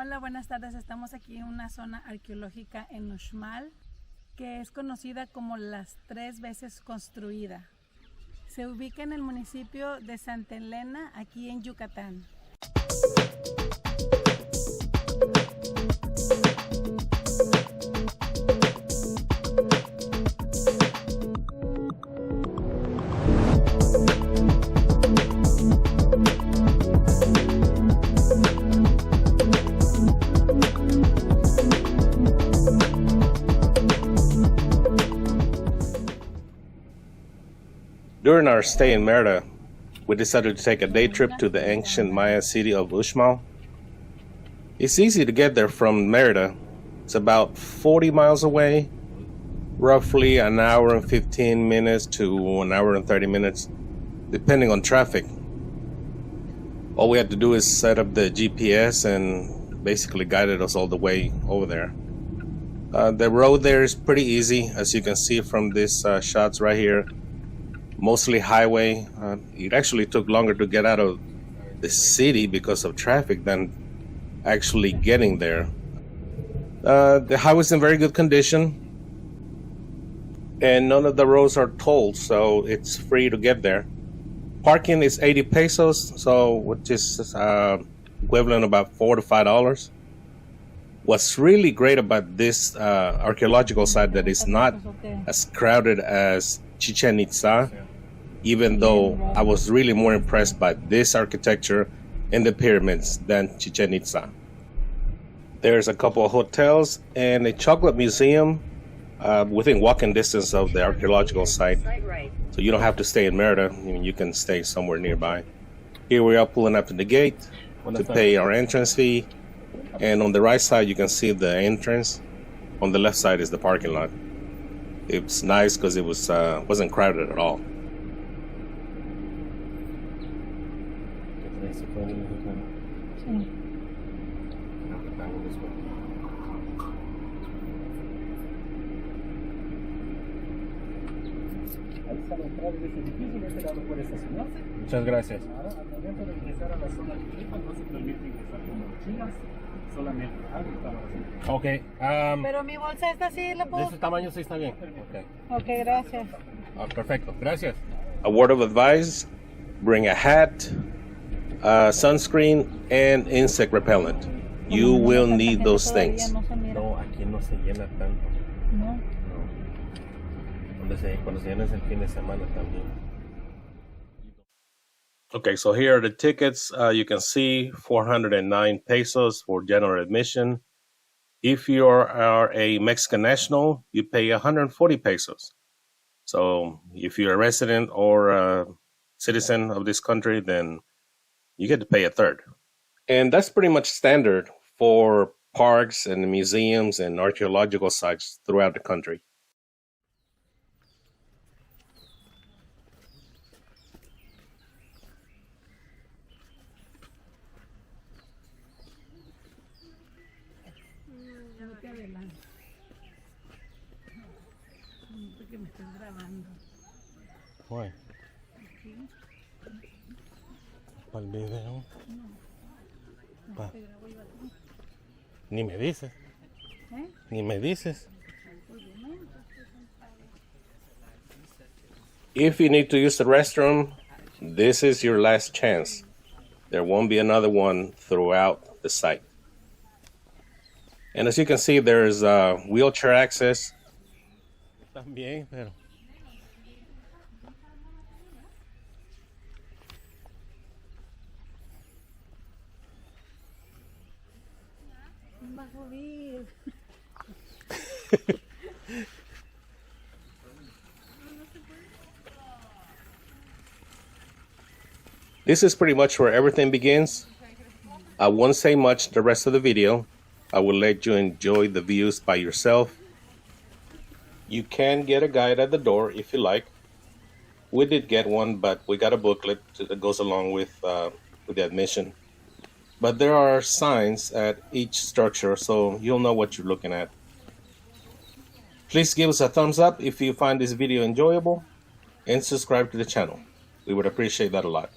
Hola, buenas tardes. Estamos aquí en una zona arqueológica en Uxmal, que es conocida como las 3 veces construida. Se ubica en el municipio de Santa Elena, aquí en Yucatán. During our stay in Merida, we decided to take a day trip to the ancient Maya city of Uxmal. It's easy to get there from Merida. It's about 40 miles away, roughly an hour and 15 minutes to an hour and 30 minutes, depending on traffic. All we had to do is set up the GPS and basically guided us all the way over there. The road there is pretty easy, as you can see from these shots right here. Mostly highway. It actually took longer to get out of the city because of traffic than actually getting there. The highway's in very good condition, and none of the roads are tolled, so it's free to get there. Parking is 80 pesos, so which is equivalent about $4 to $5. What's really great about this archaeological site that is not as crowded as Chichen Itza, even though I was really more impressed by this architecture and the pyramids than Chichen Itza. There's a couple of hotels and a chocolate museum within walking distance of the archaeological site. So you don't have to stay in Merida, you can stay somewhere nearby. Here we are pulling up to the gate to pay our entrance fee. And on the right side, you can see the entrance. On the left side is the parking lot. It's nice because it wasn't crowded at all. Muchas gracias. Okay. Pero mi bolsa esta sí la De puedo. ese tamaño sí está bien. Okay. Ok, gracias. Perfecto. Gracias. A word of advice: bring a hat, sunscreen, and insect repellent. You will need those things. No, aquí no se llena tanto. No. Cuando se llena es el fin de semana también. Okay, so here are the tickets. You can see 409 pesos for general admission. If you are a Mexican national, you pay 140 pesos. So if you're a resident or a citizen of this country, then you get to pay a third. And that's pretty much standard for parks and museums and archaeological sites throughout the country. Porque me estás grabando. Why? ¿Para el video? Pa. Ni me dices. Ni me dices. If you need to use the restroom, this is your last chance. There won't be another one throughout the site. And as you can see, there's wheelchair access. También, pero... Va a subir. This is pretty much where everything begins. I won't say much the rest of the video. I will let you enjoy the views by yourself. You can get a guide at the door if you like. We did get one, but we got a booklet that goes along with the admission. But there are signs at each structure, so you'll know what you're looking at. Please give us a thumbs up if you find this video enjoyable, and subscribe to the channel. We would appreciate that a lot.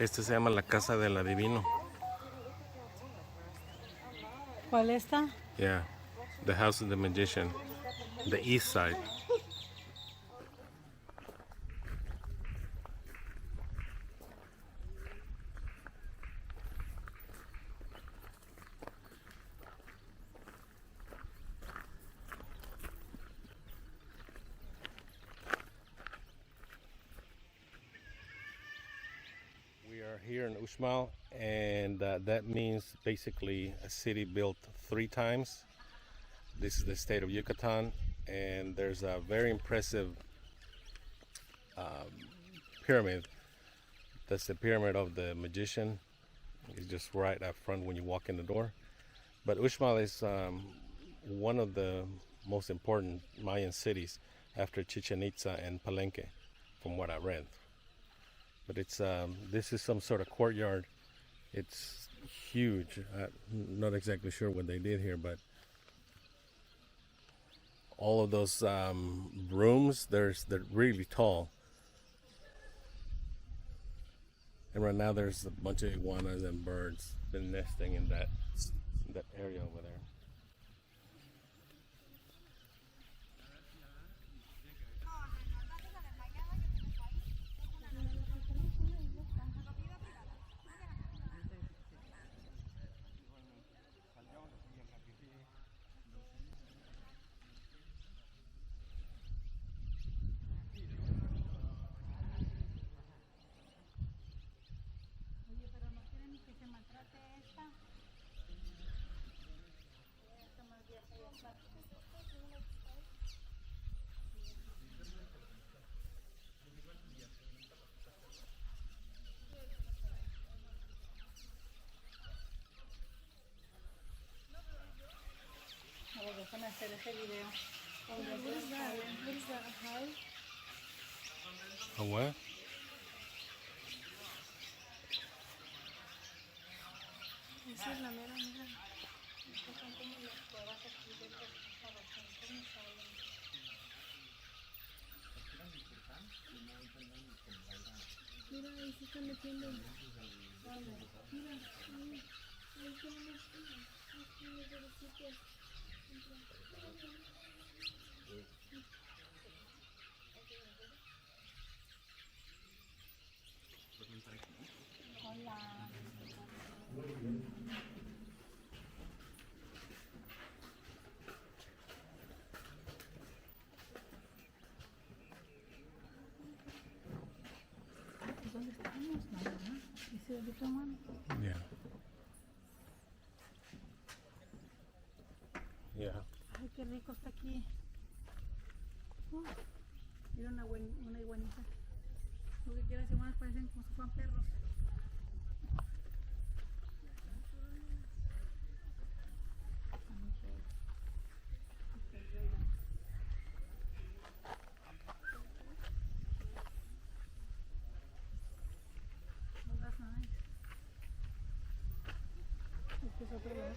Este se llama la casa del adivino. ¿Cuál está? Yeah, the house of the magician, the east side. We are here in Uxmal, and that means basically a city built 3 times. This is the state of Yucatan, and there's a very impressive pyramid. That's the pyramid of the magician. It's just right up front when you walk in the door. But Uxmal is one of the most important Mayan cities after Chichen Itza and Palenque, from what I read. But it's this is some sort of courtyard. It's huge. I'm not exactly sure what they did here, but all of those rooms, they're really tall. And right now there's a bunch of iguanas and birds been nesting in that area over there. Oye, pero no quieren que se maltrate esta. Esta más vieja ya está. A ver, déjame hacer ese video. A what? Esa es la mera, mira. Estas son como las cuevas aquí de los ¿cómo salen? Mira, ahí se están metiendo. Mira, ahí están metiendo. Aquí de los sitios. Hola. ¿Dónde estamos? No, ¿verdad? ¿Ese de tu mano? Yeah. Yeah. Ay, qué rico está aquí. Mira una iguanita. Lo que quieras, iguanas parecen como si fueran perros. Este es otro lugar.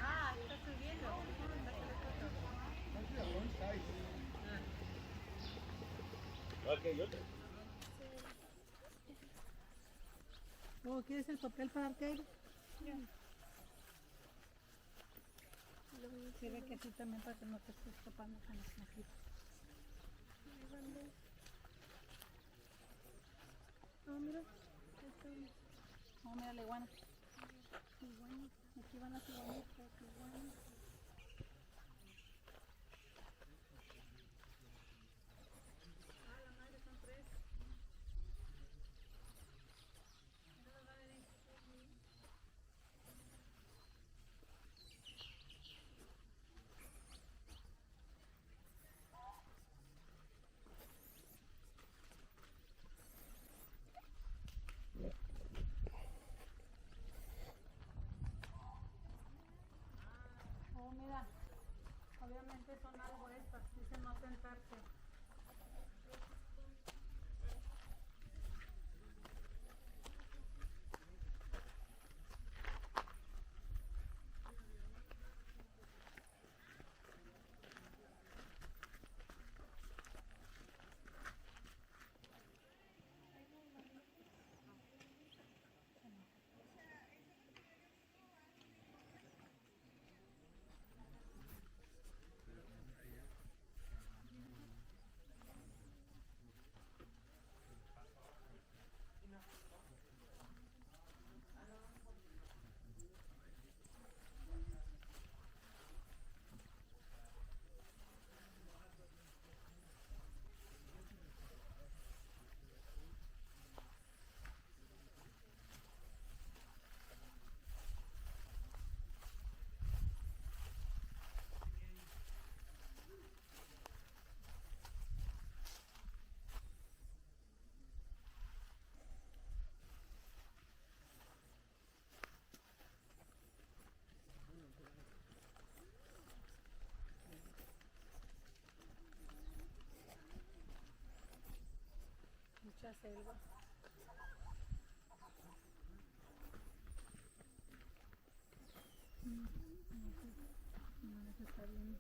Ah, está subiendo. Oh, ¿quieres el papel para darte aire? Sirve que así también para que no te estés topando con los mosquitos. Ah, mira. Oh, mira la iguana. Iguana. Aquí van las iguanitas, iguanas. Ah, la madre son 3. Oh, mira. Obviamente son algo estas. Dicen no sentarse. selva. No, está bien.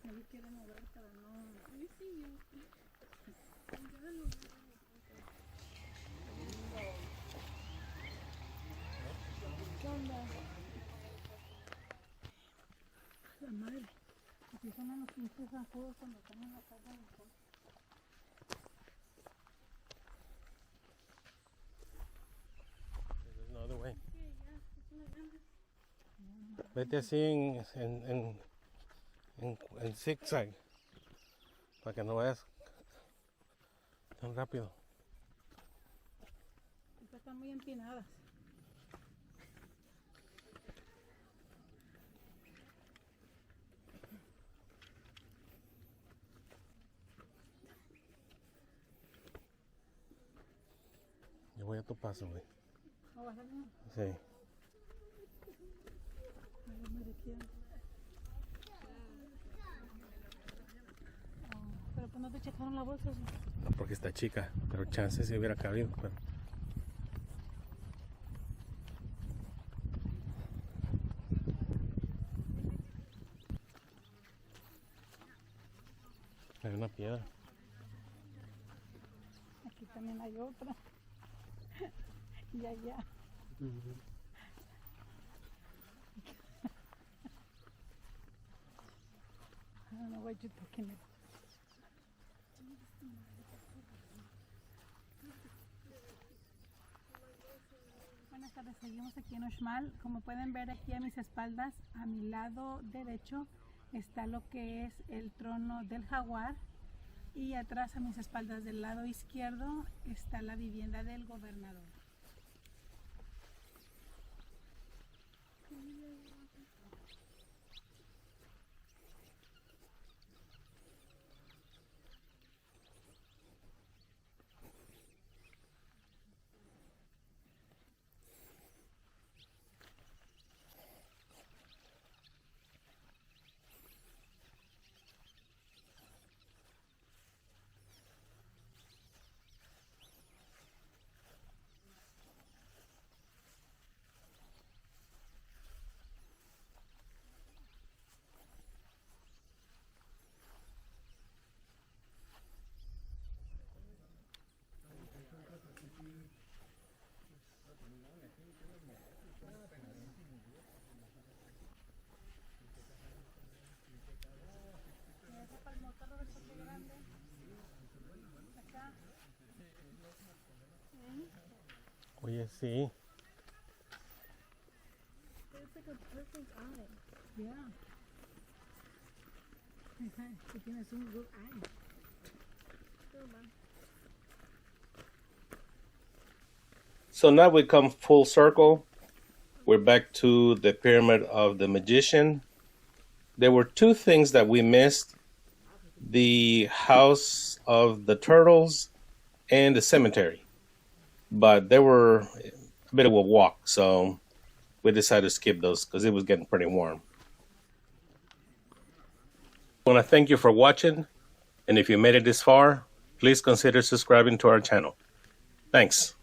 No le quiere mover para no. ¿Qué onda? La madre. Empiezan a los pinches zancudos cuando están en la casa. There's no other way. Vete así en zigzag para que no vayas tan rápido. Estas están muy empinadas. Yo voy a tu paso, güey. ¿O vas a ver? Sí. A ver, me requieren. Pero pues no te checaron la bolsa, ¿sí? No, porque está chica, pero chance si hubiera cabido. Pero... Hay una piedra. Aquí también hay otra. Y allá. I don't know what you're talking about. Buenas tardes, seguimos aquí en Uxmal. Como pueden ver aquí a mis espaldas, a mi lado derecho está lo que es el trono del jaguar y atrás a mis espaldas del lado izquierdo está la vivienda del gobernador. Oye, sí. It's like a person's eye. Yeah. Que tienes un good eye. So now we come full circle. We're back to the pyramid of the magician. There were two things that we missed: the house of the turtles and the cemetery. But they were a bit of a walk, so we decided to skip those because it was getting pretty warm. I want to thank you for watching, and if you made it this far, please consider subscribing to our channel. Thanks.